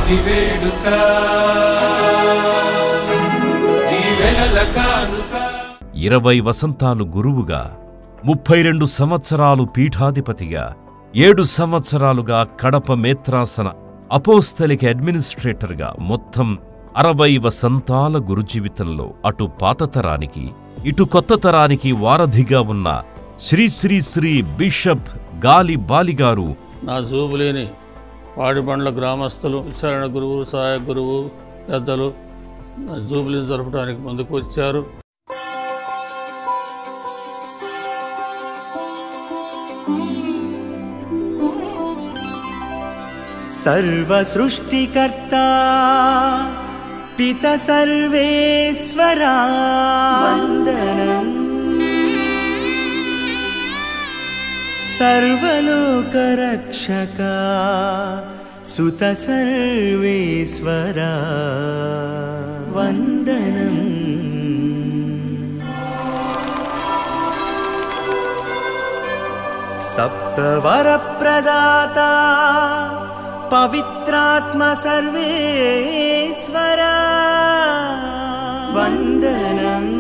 ఉగాది వేడుక 20 వసంతాలు గురువుగా, 32 సంవత్సరాలు పీఠాధిపతిగా, 7 సంవత్సరాలుగా కడప మేత్రాసన అపోస్తలిక అడ్మినిస్ట్రేటర్గా మొత్తం 60 వసంతాల గురు జీవితంలో అటు పాత తరానికి ఇటు కొత్త తరానికి వారధిగా ఉన్న శ్రీ శ్రీ శ్రీ బిషప్ గాలి బాలిగారు నా జూబులేని పాడిబండ్ల గ్రామస్తులు, విచారణ గురువు, సహాయ గురువు పెద్దలు నా జూబులీని జరపడానికి ముందుకు వచ్చారు. सर्व सृष्टिकर्ता पिता सर्वेश्वरा वंदनम् सर्वलोक रक्षका सुत सर्वेश्वरा वंदनम् सप्तवर प्रदाता पवित्रात्मा सर्वेश्वरा वंदनम्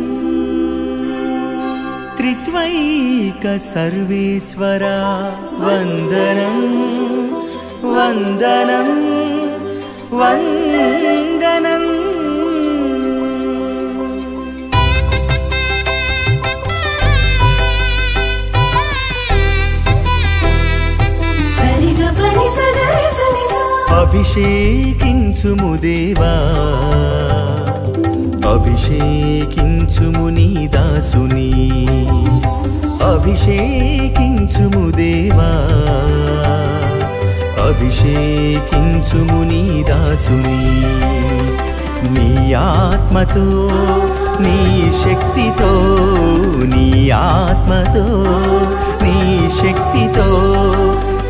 त्रित्वैक सर्वेश्वरा वंदनम् वंदनम् वंदनम् అభిషేకించుము దేవా, అభిషేకించుము నీ దాసుని, అభిషేకించుము దేవా, అభిషేకించుము నీ దాసుని. నీ ఆత్మతో నీ శక్తితో, నీ ఆత్మతో నీ శక్తితో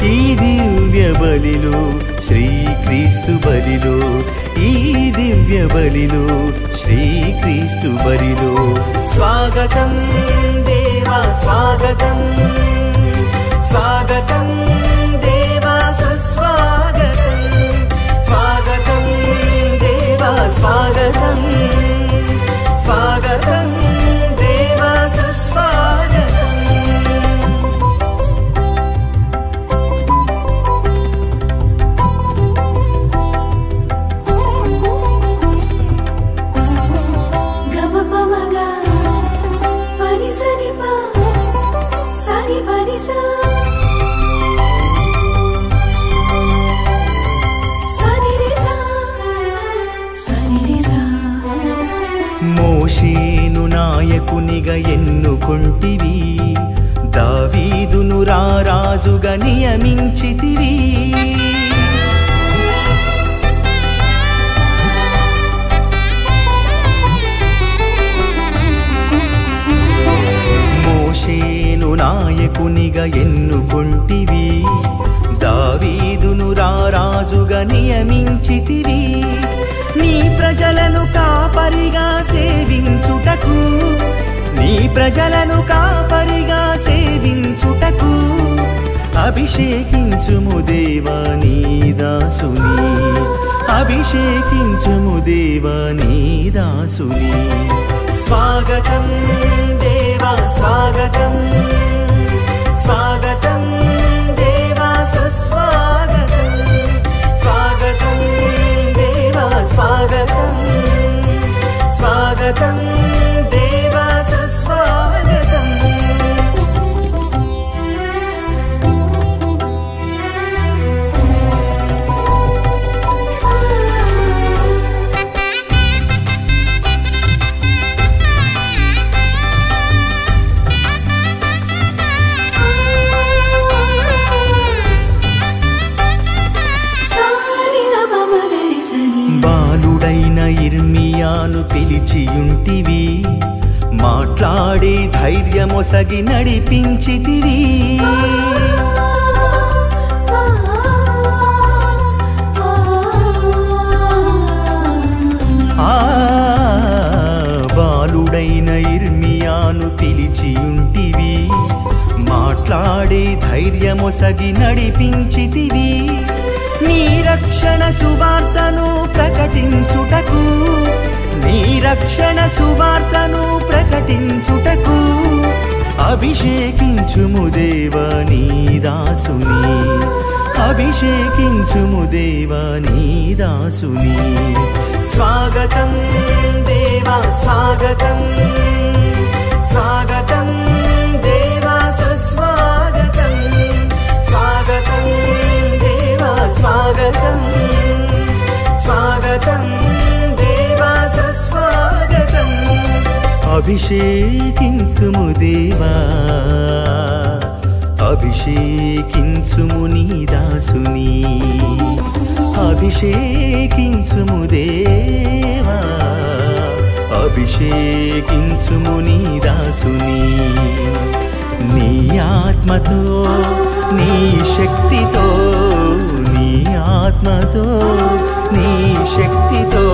ఈ దివ్య బలిలో శ్రీక్రీస్తు బలిలో, ఈ దివ్య బలిలో శ్రీక్రీస్తు బలిలో స్వాగతం దేవా స్వాగతం, స్వాగతం దేవా సుస్వాగతం, స్వాగతం దేవా స్వాగతం, స్వాగతం దేవా సుస్వాగతం. మోషేను నాయకునిగా ఎన్నుకొంటివి, దావీదును రారాజుగా నియమించితివి. మోషేను నాయకునిగా ఎన్నుకొంటివి, దావీదును రారాజుగా నియమించితివి. నీ ప్రజలను కాపరిగా సేవించుటకు, నీ ప్రజలను కాపరిగా సేవించుటకు అభిషేకించుము దేవా నీ దాసుని, అభిషేకించుము దేవా నీ దాసుని. స్వాగతం దేవా స్వాగతం, స్వాగతం దేవా సుస్వాగతం, స్వాగతం దేవా స్వాగతం, స్వాగతం దేవా సుస్వాగతం. బాలుడైన ఇర్మియాను పిలిచియుంటివి, మాట్లాడే ధైర్యమొసగి నడిపించితివి. బాలుడైన ఇర్మియాను పిలిచియుంటివి, మాట్లాడే ధైర్యమొసగి నడిపించితివి. నీ రక్షణ సువార్తను ప్రకటించుటకు, నీ రక్షణ సువార్తను ప్రకటించుటకు అభిషేకించుము దేవా నీ దాసుని, అభిషేకించుము దేవా నీ దాసుని. స్వాగతం దేవా స్వాగతం, స్వాగతం దేవా సుస్వాగతం, స్వాగతం దేవా స్వాగతం, స్వాగతం దేవా సుస్వాగతం. అభిషేకించుము దేవా, అభిషేకించుము నీ దాసుని, అభిషేకించుము దేవా, అభిషేకించుము నీ దాసుని. నీ ఆత్మతో నీ శక్తితో, నీ ఆత్మతో నీ శక్తితో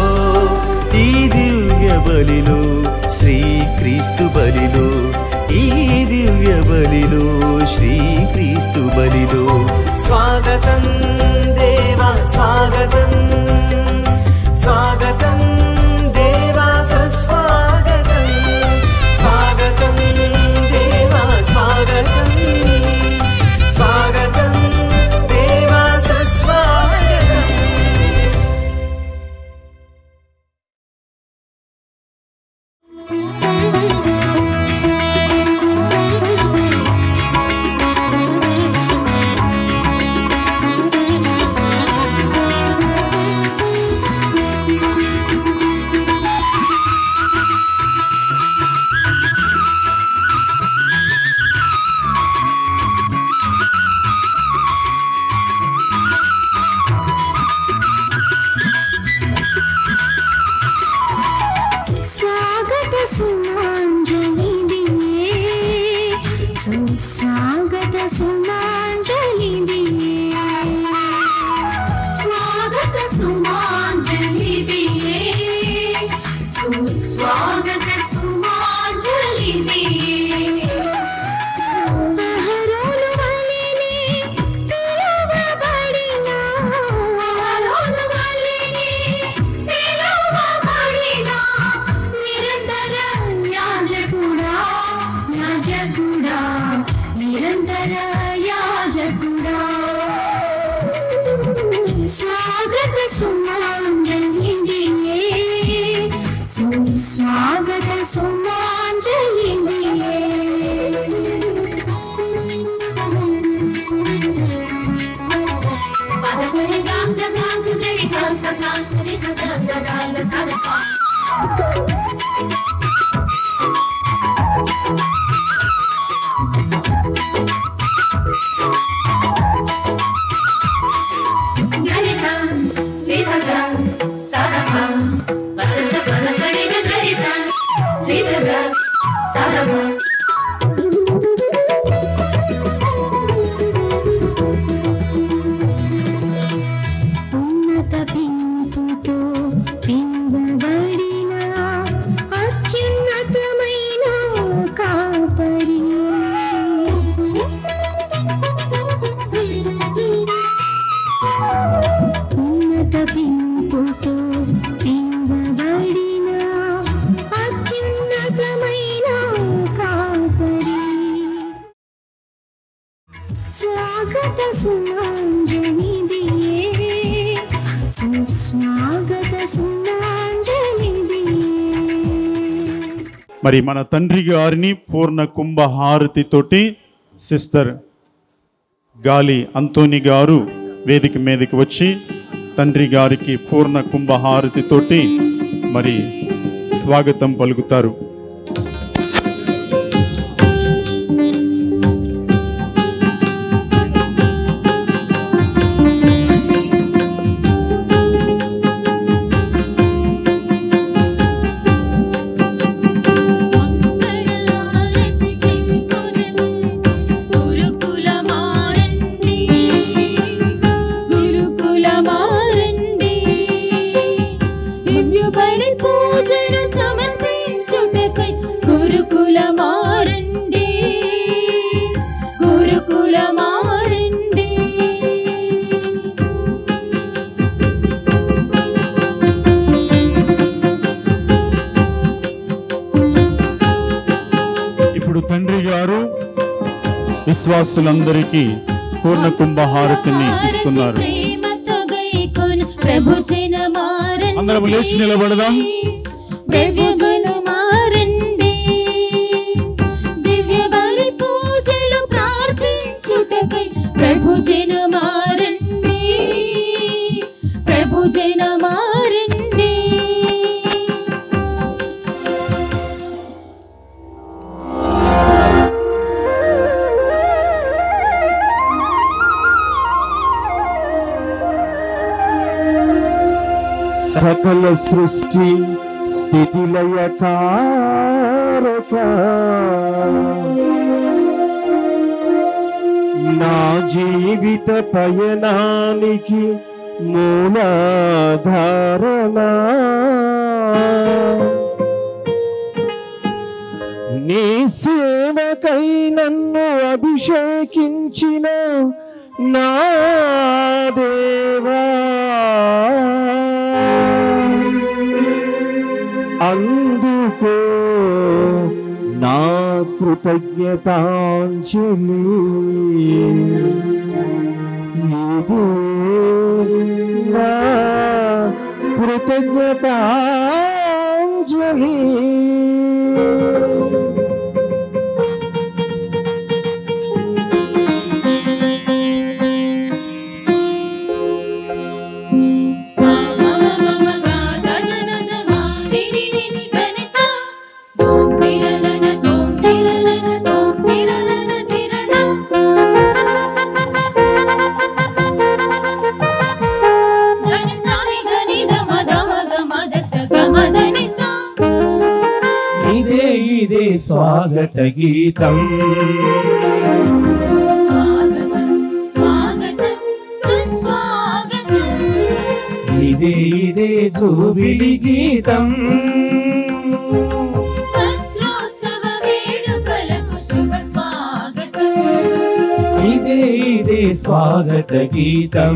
ఈ దివ్య బలిలో శ్రీక్రీస్తు బలిలో, ఈ దివ్య బలిలో శ్రీక్రీస్తు బలిలో. స్వాగతం దేవా స్వాగతం, స్వాగతం దేవా సుస్వాగతం, స్వాగతం దేవా స్వాగతం, స్వాగతం దేవా సుస్వాగతం. सुस्वागत सुमांजलि दिए, स्वागत सुमांजलि दिए, सुस्वागत सुमांजलि दिए. अहरोनु वलिने पिलवबडिना, अहरोनु वलिने पिलवबडिना निरंतर याजकुडा, याजकुडा निरंतर याजकुडा. स्वागत सुमांजलि दिए, सुस्वागत सुमांजलि दिए. पदसरि गाम गाम गरि सा सा सा सरि सा दा दा दा सा दा. ఉన్నత పింపుతో పిండబడిన అత్యున్నతమైన కాపరి, ఉన్నత పింపుతో పిండబడిన అత్యున్నతమైన కాపరి. स्वागत सुमांजलि दिए, सुस्वागत सुमांजलि दिए. మరి మన తండ్రి గారిని పూర్ణ కుంభహారతి తోటి సిస్టర్ గాలి అంతోని గారు వేదిక మీదకి వచ్చి తండ్రి గారికి పూర్ణ కుంభహారతి తోటి మరి స్వాగతం పలుకుతారు. పూజను సమర్పించుటే విశ్వాసులందరికీ పూర్ణ కుంభహారతిని ఇస్తున్నారు. అందరం లేచి నిలబడదాం. సకల సృష్టి స్థితిలయ కారక నా జీవిత పయనానికి మూలాధారమా నీ సేవకై నన్ను అభిషేకించిన నా దేవా అందుకో నా కృతజ్ఞతాంజలి. ఇదే నా కృతజ్ఞతాంజలి. ఇదే స్వాగత గీతం, ఇదే జూబిలి గీతం, ఇదే స్వాగత గీతం,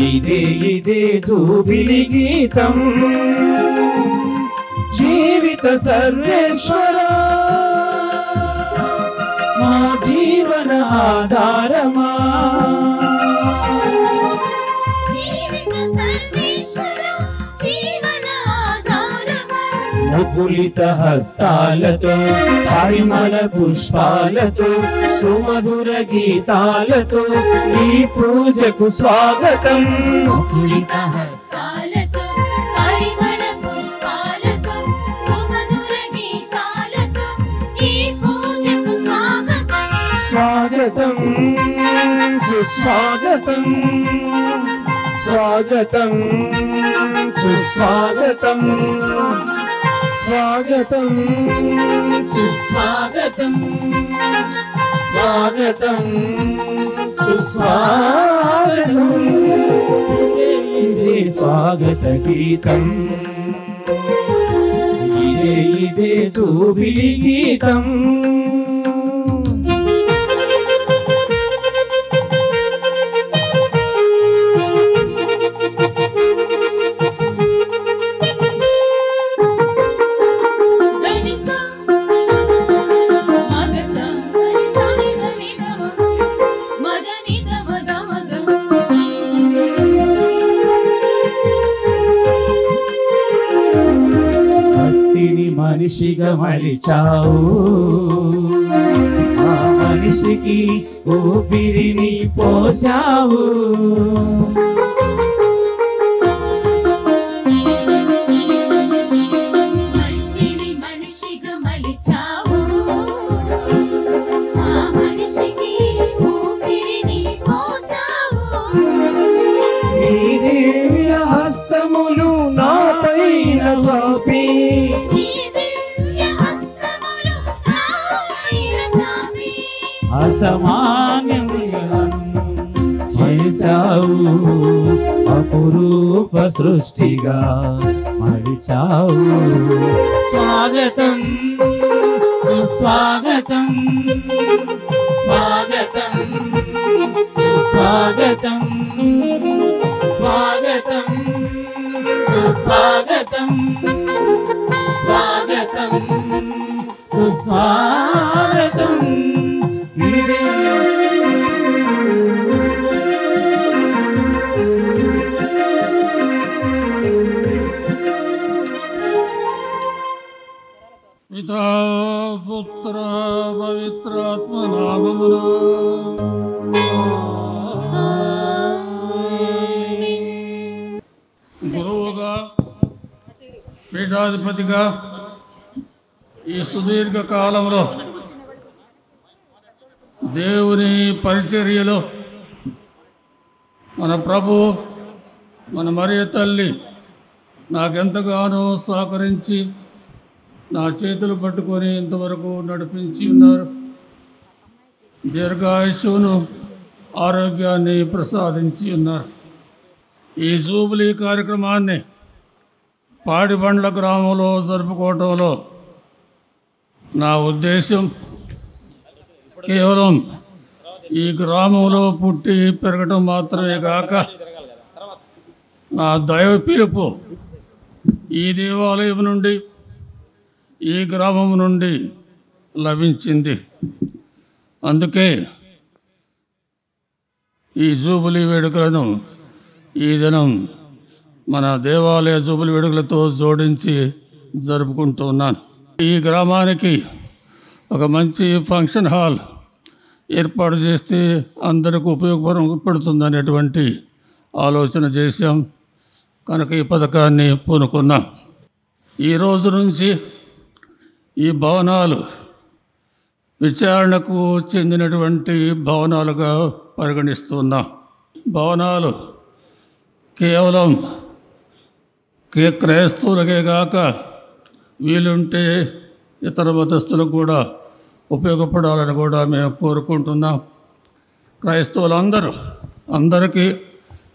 ఇదే జూబిలి గీతం. జీవిత సర్వేశ్వర మా జీవన ఆధారమా, ముకులిత హస్తాలతో పరిమళ పుష్పాలతో సుమధుర గీతాలతో ఈ పూజకు స్వాగతం. ముకులిత హస్తాలతో పరిమళ పుష్పాలతో సుమధుర గీతాలతో ఈ పూజకు స్వాగతం. స్వాగతం సుస్వాగతం, స్వాగతం సుస్వాగతం, స్వాగతం సుస్వాగతం, స్వాగతం సుస్వాగతం. ఇదే స్వాగత గీతం, ఇదే జూబిలి గీతం. మనిషిగా మలిచావు, ఆ మనిషికి ఊపిరిని పోసావు. మనిషిగా మలిచావు, ఆ మనిషికి ఊపిరిని పోసావు. నీ దివ్య హస్తములు నా పైన చాపి, అసమాన్యంగా చేశావు, అపురూప సృష్టిగా మలిచావు. స్వాగతం సుస్వాగతం, స్వాగతం సుస్వాగతం, స్వాగతం సుస్వాగతం, స్వాగతం సుస్వాగతం. స్వాగతం ఇదే పితా పుత్ర పవిత్రాత్మ నామమున గురువుగా పీఠాధిపతిగా ఈ సుదీర్ఘ కాలంలో దేవుని పరిచర్యలో మన ప్రభు మన మరియ తల్లి నాకెంతగానో సహకరించి నా చేతులు పట్టుకొని ఇంతవరకు నడిపించి ఉన్నారు. దీర్ఘాయుష్ను ఆరోగ్యాన్ని ప్రసాదించి ఉన్నారు. ఈ జూబిలీ కార్యక్రమాన్ని పాడిబండ్ల గ్రామంలో జరుపుకోవటంలో నా ఉద్దేశం కేవలం ఈ గ్రామంలో పుట్టి పెరగటం మాత్రమే కాక నా దైవ పిలుపు ఈ దేవాలయం నుండి ఈ గ్రామం నుండి లభించింది. అందుకే ఈ జూబిలీ వేడుకలను ఈ దినం మన దేవాలయ జూబిలీ వేడుకలతో జోడించి జరుపుకుంటున్నాను. ఈ గ్రామానికి ఒక మంచి ఫంక్షన్ హాల్ ఏర్పాటు చేస్తే అందరికీ ఉపయోగపడుతుందనేటువంటి ఆలోచన చేశాం. కనుక ఈ పథకాన్ని పూనుకున్నాం. ఈ రోజు నుంచి ఈ భవనాలు విచారణకు చెందినటువంటి భవనాలుగా పరిగణిస్తున్నాం. భవనాలు కేవలం క్రైస్తవులకే కాక వీలుంటే ఇతర మతస్థులకు కూడా ఉపయోగపడాలని కూడా మేము కోరుకుంటున్నాం. అందరికీ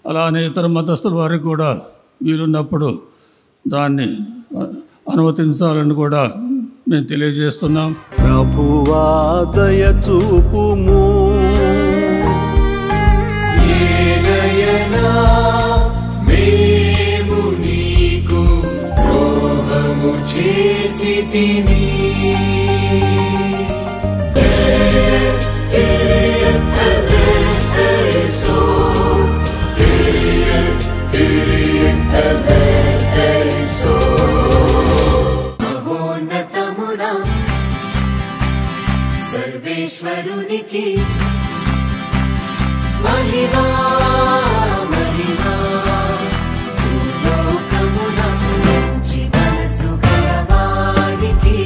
అలానే ఇతర మతస్థుల వారికి కూడా వీలున్నప్పుడు దాన్ని అనుమతించాలని కూడా మేము తెలియజేస్తున్నాం. ప్రభువా దయ చూపుము, ఏలయనా మేము నీకు ద్రోహము చేసితిమి. సర్వేశ్వరునికి మహిమా మహిమా, భూలోకమున మంచి మనసు గలవారికి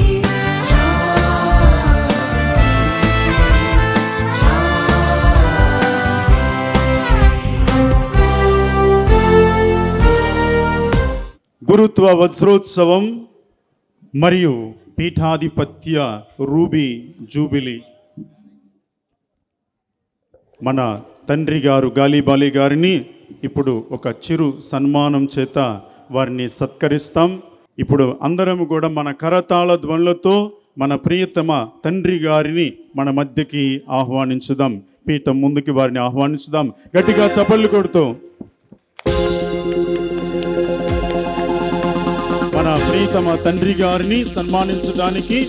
గురుత్వ వజ్రోత్సవం మరియు పీఠాధిపత్య రూబీ జూబిలీ మన తండ్రి గారు గాలిబాలి గారిని ఇప్పుడు ఒక చిరు సన్మానం చేత వారిని సత్కరిస్తాం. ఇప్పుడు అందరం కూడా మన కరతాళ ధ్వనులతో మన ప్రియతమ తండ్రి గారిని మన మధ్యకి ఆహ్వానించుదాం. పీఠం ముందుకి వారిని ఆహ్వానించుదాం. గట్టిగా చప్పట్లు కొడుతూ మన ప్రియతమ తండ్రి గారిని సన్మానించడానికి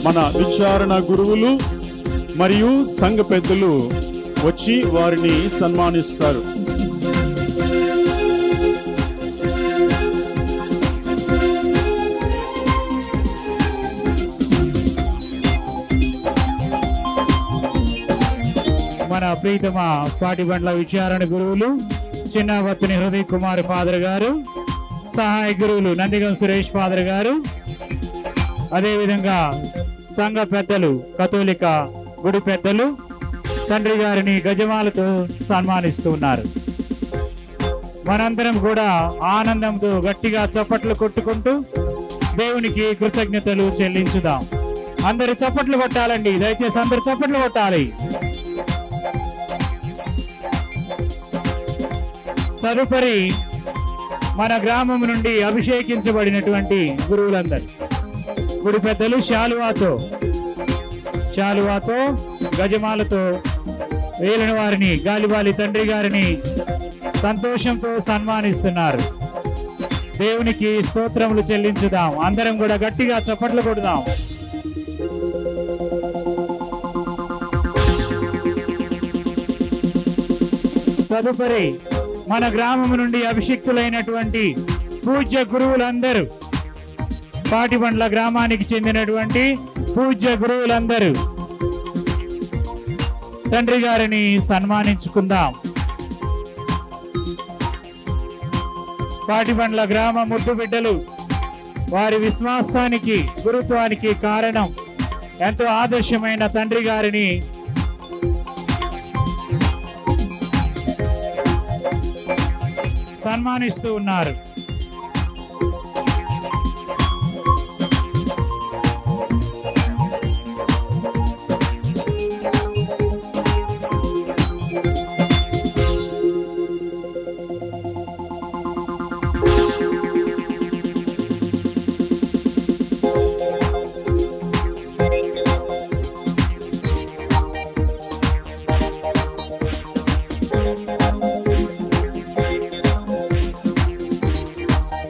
మన విచారణ గురువులు మరియు సంఘ పెద్దలు వచ్చి వారిని సన్మానిస్తారు. మన ప్రీతమ పాటిబండ్ల విచారణ గురువులు చిన్నవత్తిని హృదయ్ కుమార్ ఫాదర్ గారు, సహాయ గురువులు నందిగం సురేష్ ఫాదర్ గారు, అదేవిధంగా సంఘ పెద్దలు కథోలిక గుడి పెద్దలు తండ్రి గారిని గజమాలతో సన్మానిస్తూ ఉన్నారు. మనందరం కూడా ఆనందంతో గట్టిగా చప్పట్లు కొట్టుకుంటూ దేవునికి కృతజ్ఞతలు చెల్లించుదాం. అందరు చప్పట్లు కొట్టాలండి, దయచేసి అందరు చప్పట్లు కొట్టాలి. తదుపరి మన గ్రామం నుండి అభిషేకించబడినటువంటి గురువులందరూ గుడి పెద్దలు శాలువాతో గజమాలతో వేలిన వారిని గాలిబాలి తండ్రి గారిని సంతోషంతో సన్మానిస్తున్నారు. దేవునికి స్తోత్రములు చెల్లించుదాం. అందరం కూడా గట్టిగా చప్పట్లు కొడదాం. తదుపరి మన గ్రామం నుండి అభిషిక్తులైనటువంటి పూజ్య గురువులందరూ, పాటిబండ్ల గ్రామానికి చెందినటువంటి పూజ్య గురువులందరూ తండ్రి గారిని సన్మానించుకుందాం. పాటిబండ్ల గ్రామ ముద్దు బిడ్డలు, వారి విశ్వాసానికి గురుత్వానికి కారణం ఎంతో ఆదర్శమైన తండ్రి గారిని సన్మానిస్తూ ఉన్నారు.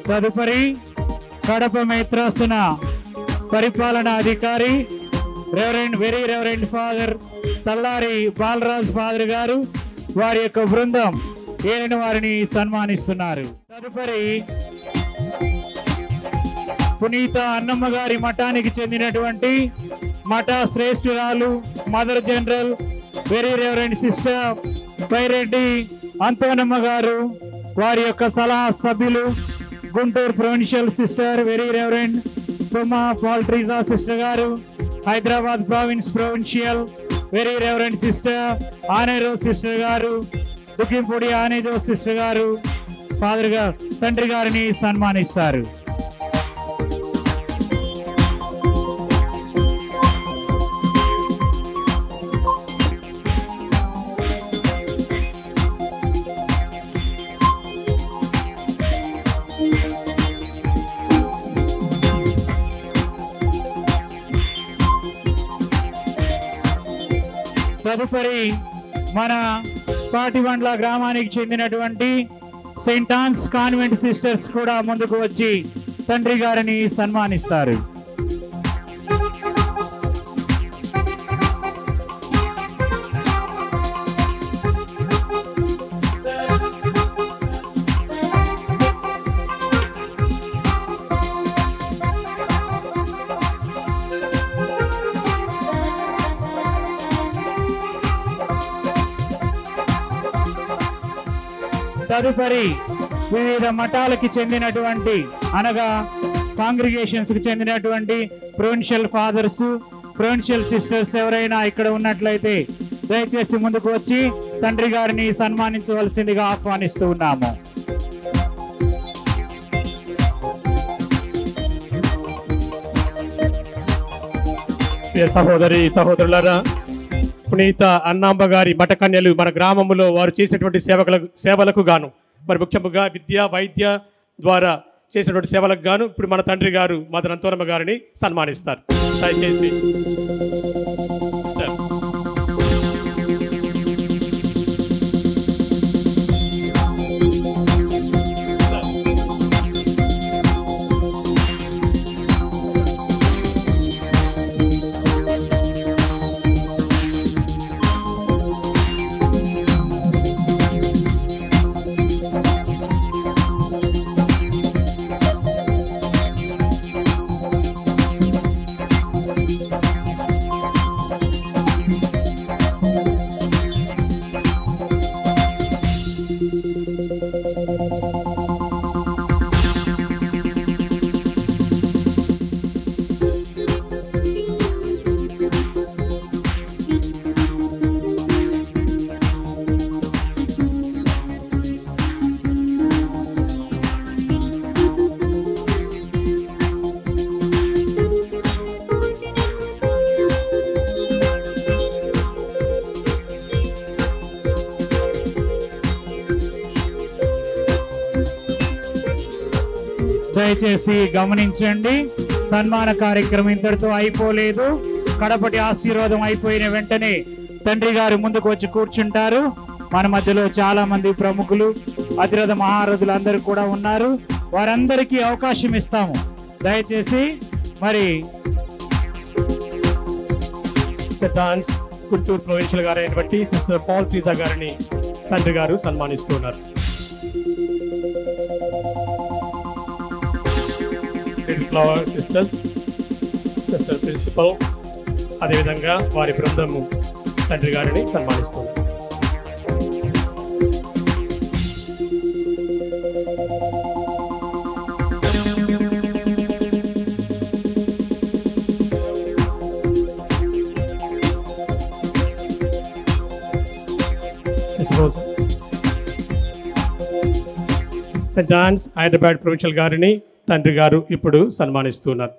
తదుపరి కడప మేత్రాసన పరిపాలనా అధికారి very reverend father Thallari Balaraj father గారు, వారి యొక్క బృందం ఏలిన వారిని సన్మానిస్తున్నారు. తదుపరి పునీత అన్నమ్మ గారి మఠానికి చెందినటువంటి మఠ శ్రేష్ఠురాలు mother general very reverend sister Pyreddy Anthonamma గారు, వారి యొక్క సలహా సభ్యులు Guntur provincial sister very reverend తుమా పాల్ట్రీజా సిస్టర్ గారు, Hyderabad province provincial very reverend sister ఆనేరో సిస్టర్ గారు, దుకింపూడి ఆనేజో సిస్టర్ గారు ఫాదర్ గారు తండ్రి గారిని సన్మానిస్తారు. తదుపరి మన పాటిబండ్ల గ్రామానికి చెందినటువంటి సెయింట్ ఆన్స్ కాన్వెంట్ సిస్టర్స్ కూడా ముందుకు వచ్చి తండ్రి గారిని సన్మానిస్తారు. తదుపరి వివిధ మఠాలకి చెందినటువంటి అనగా కాంగ్రిగేషన్స్ కి చెందినటువంటి ప్రొవిన్షియల్ ఫాదర్స్, ప్రొవిన్షియల్ సిస్టర్స్ ఎవరైనా ఇక్కడ ఉన్నట్లయితే దయచేసి ముందుకు వచ్చి తండ్రి గారిని సన్మానించవలసిందిగా ఆహ్వానిస్తూ ఉన్నాము. సహోదరి సహోదరులారా, పునీత అన్నాంబ గారి మఠకన్యలు మన గ్రామంలో వారు చేసినటువంటి సేవలకు గాను, మరి ముఖ్యంగా విద్య వైద్య ద్వారా చేసినటువంటి సేవలకు గాను ఇప్పుడు మన తండ్రి గారు మదర్ అంతోనమ్మ గారిని సన్మానిస్తారు. దయచేసి దయచేసి గమనించండి, సన్మాన కార్యక్రమం ఇంతటితో అయిపోలేదు. కడపటి ఆశీర్వాదం అయిపోయిన వెంటనే తండ్రి గారు ముందుకు వచ్చి కూర్చుంటారు. మన మధ్యలో చాలా మంది ప్రముఖులు, అతిరథ మహారథులు అందరూ కూడా ఉన్నారు. వారందరికీ అవకాశం ఇస్తాము. దయచేసి మరి గుంటూరు ప్రొవిన్షియల్ గారు అయినటువంటి సిస్టర్ పాల్ టీజా గారిని తండ్రి గారు సన్మానిస్తున్నారు. ఫ్లవర్ సిస్టర్స్, సిస్టర్ ప్రిన్సిపల్, అదేవిధంగా వారి బృందము తండ్రి గారిని సన్మానిస్తున్నారు. సెయింట్ జాన్స్ హైదరాబాద్ ప్రొవిన్షియల్ గారిని తండ్రి గారు ఇప్పుడు సన్మానిస్తున్నారు.